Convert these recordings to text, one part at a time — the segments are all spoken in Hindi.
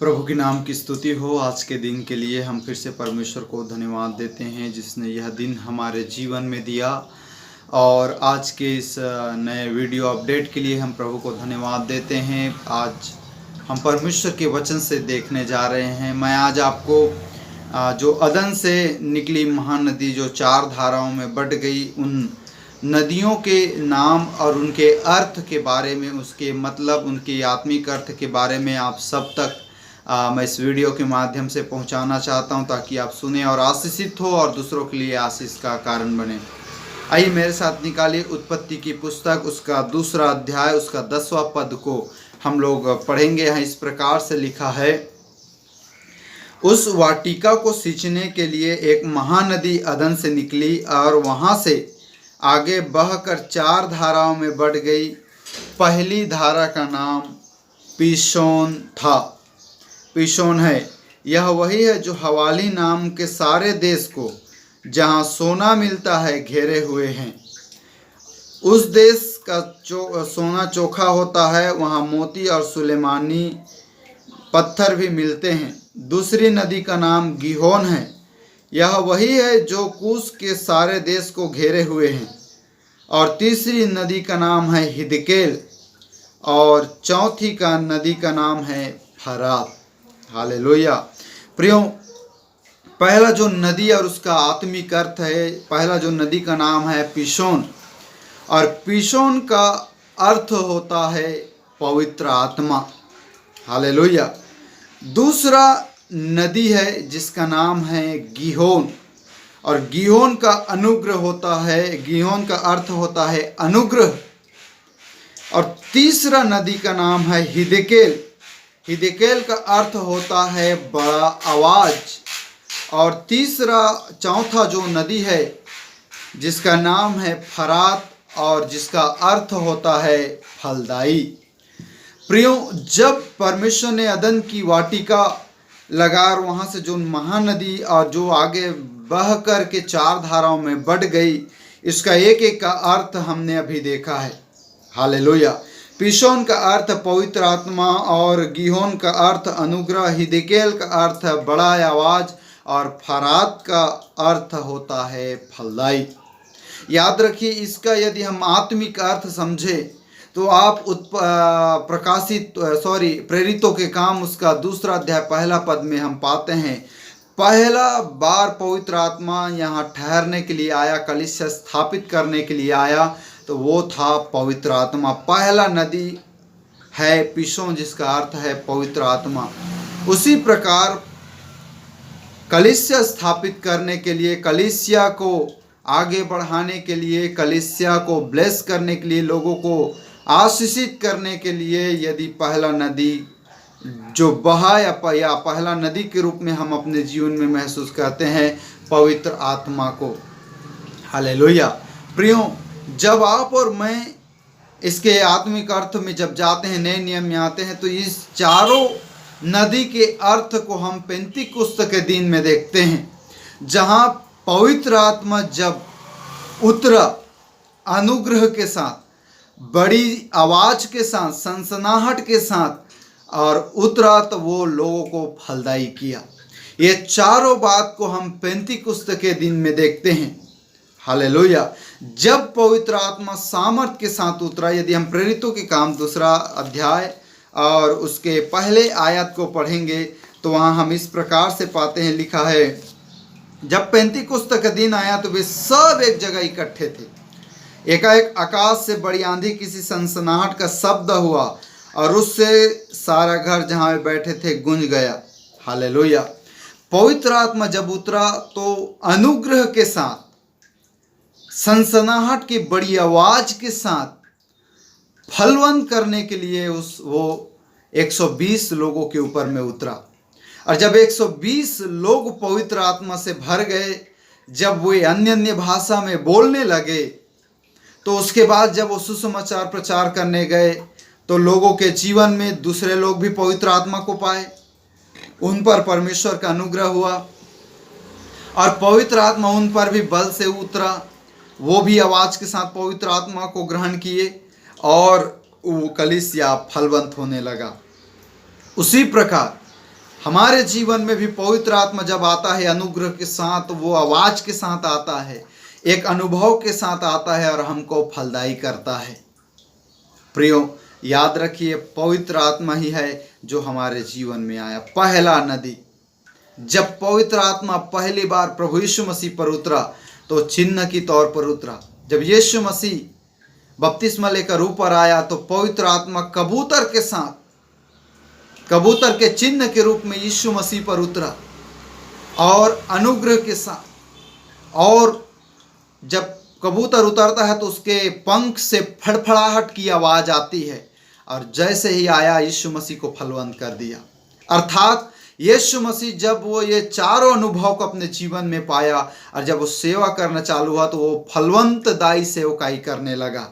प्रभु के नाम की स्तुति हो। आज के दिन के लिए हम फिर से परमेश्वर को धन्यवाद देते हैं जिसने यह दिन हमारे जीवन में दिया। और आज के इस नए वीडियो अपडेट के लिए हम प्रभु को धन्यवाद देते हैं। आज हम परमेश्वर के वचन से देखने जा रहे हैं। मैं आज आपको जो अदन से निकली महानदी जो 4 धाराओं में बट गई, उन नदियों के नाम और उनके अर्थ के बारे में, उसके मतलब, उनके आत्मिक अर्थ के बारे में आप सब तक मैं इस वीडियो के माध्यम से पहुंचाना चाहता हूं, ताकि आप सुने और आशीषित हो और दूसरों के लिए आशीष का कारण बने। आइए मेरे साथ निकालिए उत्पत्ति की पुस्तक, उसका 2 अध्याय, उसका 10वां पद को हम लोग पढ़ेंगे। यहाँ इस प्रकार से लिखा है, उस वाटिका को सींचने के लिए एक महानदी अदन से निकली और वहाँ से आगे बहकर 4 धाराओं में बढ़ गई। पहली धारा का नाम पीशोन था। पीशोन है, यह वही है जो हवाली नाम के सारे देश को, जहाँ सोना मिलता है, घेरे हुए हैं। उस देश का सोना चोखा होता है, वहाँ मोती और सुलेमानी पत्थर भी मिलते हैं। दूसरी नदी का नाम गिहोन है, यह वही है जो कूश के सारे देश को घेरे हुए हैं। और तीसरी नदी का नाम है हिदकेल, और चौथी का नदी का नाम है फरात। हालेलुया। प्रियो, पहला जो नदी और उसका आत्मिक अर्थ है, पहला जो नदी का नाम है पीशोन, और पीशोन का अर्थ होता है पवित्र आत्मा। हालेलुया। दूसरा नदी है जिसका नाम है गिहोन, और गिहोन का अनुग्रह होता है, गिहोन का अर्थ होता है अनुग्रह। और तीसरा नदी का नाम है हिदकेल। हिदकेल का अर्थ होता है बड़ा आवाज। और चौथा जो नदी है जिसका नाम है फरात, और जिसका अर्थ होता है फलदाई। प्रियो, जब परमेश्वर ने अदन की वाटिका लगा और वहाँ से जो महानदी और जो आगे बह कर के 4 धाराओं में बढ़ गई, इसका एक एक का अर्थ हमने अभी देखा है। हालेलुया। पीशोन का अर्थ पवित्र आत्मा, और गिहोन का अर्थ अनुग्रह, हिदकेल का अर्थ बड़ा आवाज, और फरात का अर्थ होता है फलदाई। याद रखिए, इसका यदि हम आत्मिक अर्थ समझे तो आप प्रेरितों के काम, उसका 2 अध्याय 1 पद में हम पाते हैं, पहला बार पवित्र आत्मा यहाँ ठहरने के लिए आया, कलीसिया स्थापित करने के लिए आया, तो वो था पवित्र आत्मा। पहला नदी है पीशोन, जिसका अर्थ है पवित्र आत्मा। उसी प्रकार कलीसिया स्थापित करने के लिए, कलीसिया को आगे बढ़ाने के लिए, कलीसिया को ब्लेस करने के लिए, लोगों को आशीषित करने के लिए, यदि पहला नदी जो बहा या पहला नदी के रूप में हम अपने जीवन में महसूस करते हैं पवित्र आत्मा को। हालेलुया। प्रियो, जब आप और मैं इसके आत्मिक अर्थ में जब जाते हैं, नए नियम में आते हैं, तो इस चारों नदी के अर्थ को हम पेंतीकुस्त के दिन में देखते हैं, जहाँ पवित्र आत्मा जब उतरा अनुग्रह के साथ, बड़ी आवाज के साथ, सनसनाहट के साथ और उतरा, तो वो लोगों को फलदाई किया। ये चारों बात को हम पेंतीकुस्त के दिन में देखते हैं। हालेलुया। जब पवित्र आत्मा सामर्थ के साथ उतरा, यदि हम प्रेरितों के काम 2 अध्याय और उसके पहले आयत को पढ़ेंगे, तो वहाँ हम इस प्रकार से पाते हैं, लिखा है, जब पेंतीकुस्त का दिन आया तो वे सब एक जगह इकट्ठे थे। एकाएक आकाश से बड़ी आंधी, किसी सनसनाहट का शब्द हुआ, और उससे सारा घर जहाँ वे बैठे थे गूंज गया। हालेलुया। पवित्र आत्मा जब उतरा तो अनुग्रह के साथ, सनसनाहट की बड़ी आवाज के साथ फलवंत करने के लिए वो 120 लोगों के ऊपर में उतरा। और जब 120 लोग पवित्र आत्मा से भर गए, जब वे अन्य अन्य भाषा में बोलने लगे, तो उसके बाद जब वो सुसमाचार प्रचार करने गए, तो लोगों के जीवन में दूसरे लोग भी पवित्र आत्मा को पाए, उन पर परमेश्वर का अनुग्रह हुआ, और पवित्र आत्मा उन पर भी बल से उतरा। वो भी आवाज के साथ पवित्र आत्मा को ग्रहण किए, और वो कलीसिया फलवंत होने लगा। उसी प्रकार हमारे जीवन में भी पवित्र आत्मा जब आता है अनुग्रह के साथ, वो आवाज के साथ आता है, एक अनुभव के साथ आता है और हमको फलदायी करता है। प्रियो, याद रखिए पवित्र आत्मा ही है जो हमारे जीवन में आया। पहला नदी, जब पवित्र आत्मा पहली बार प्रभु यीशु मसीह पर उतरा तो चिन्ह की तौर पर उतरा। जब यीशु मसीह बपतिस्मा लेकर ऊपर आया तो पवित्र आत्मा कबूतर के साथ, कबूतर के चिन्ह के रूप में यीशु मसीह पर उतरा और अनुग्रह के साथ। और जब कबूतर उतरता है तो उसके पंख से फड़फड़ाहट की आवाज आती है और जैसे ही आया यीशु मसीह को फलवंत कर दिया। अर्थात यीशु मसीह जब वो ये चारों अनुभव को अपने जीवन में पाया और जब वो सेवा करना चालू हुआ तो वो फलवंत दाई सेवकाई करने लगा।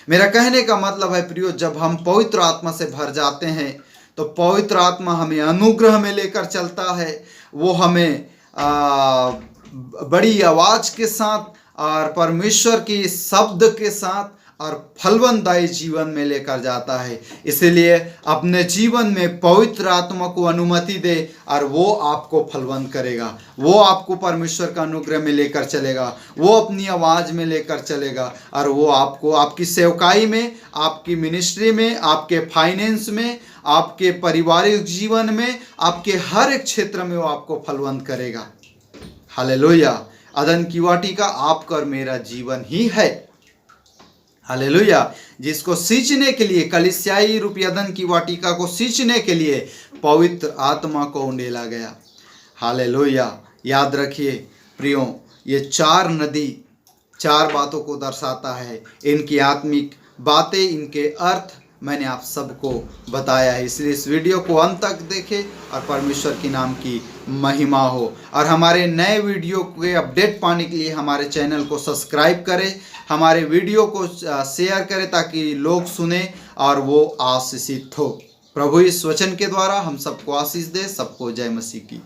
मेरा कहने का मतलब है प्रियो, जब हम पवित्र आत्मा से भर जाते हैं तो पवित्र आत्मा हमें अनुग्रह में लेकर चलता है। वो हमें बड़ी आवाज के साथ और परमेश्वर की शब्द के साथ और फलवंतदायी जीवन में लेकर जाता है। इसलिए अपने जीवन में पवित्र आत्मा को अनुमति दे और वो आपको फलवंत करेगा। वो आपको परमेश्वर का अनुग्रह में लेकर चलेगा, वो अपनी आवाज़ में लेकर चलेगा और वो आपको आपकी सेवकाई में, आपकी मिनिस्ट्री में, आपके फाइनेंस में, आपके पारिवारिक जीवन में, आपके हर एक क्षेत्र में वो आपको फलवंत करेगा। हालेलुया। अदन की वाटिका आपका और मेरा जीवन ही है। हालेलुया। जिसको सींचने के लिए, कलीसियाई रूपी अदन की वाटिका को सींचने के लिए पवित्र आत्मा को उंडेला गया। हालेलुया। याद रखिए प्रियो, ये चार नदी चार बातों को दर्शाता है। इनकी आत्मिक बातें, इनके अर्थ मैंने आप सबको बताया है। इसलिए इस वीडियो को अंत तक देखें और परमेश्वर के नाम की महिमा हो। और हमारे नए वीडियो के अपडेट पाने के लिए हमारे चैनल को सब्सक्राइब करें, हमारे वीडियो को शेयर करें ताकि लोग सुने और वो आशीषित हो। प्रभु इस वचन के द्वारा हम सबको आशीष दे। सबको जय मसीह की।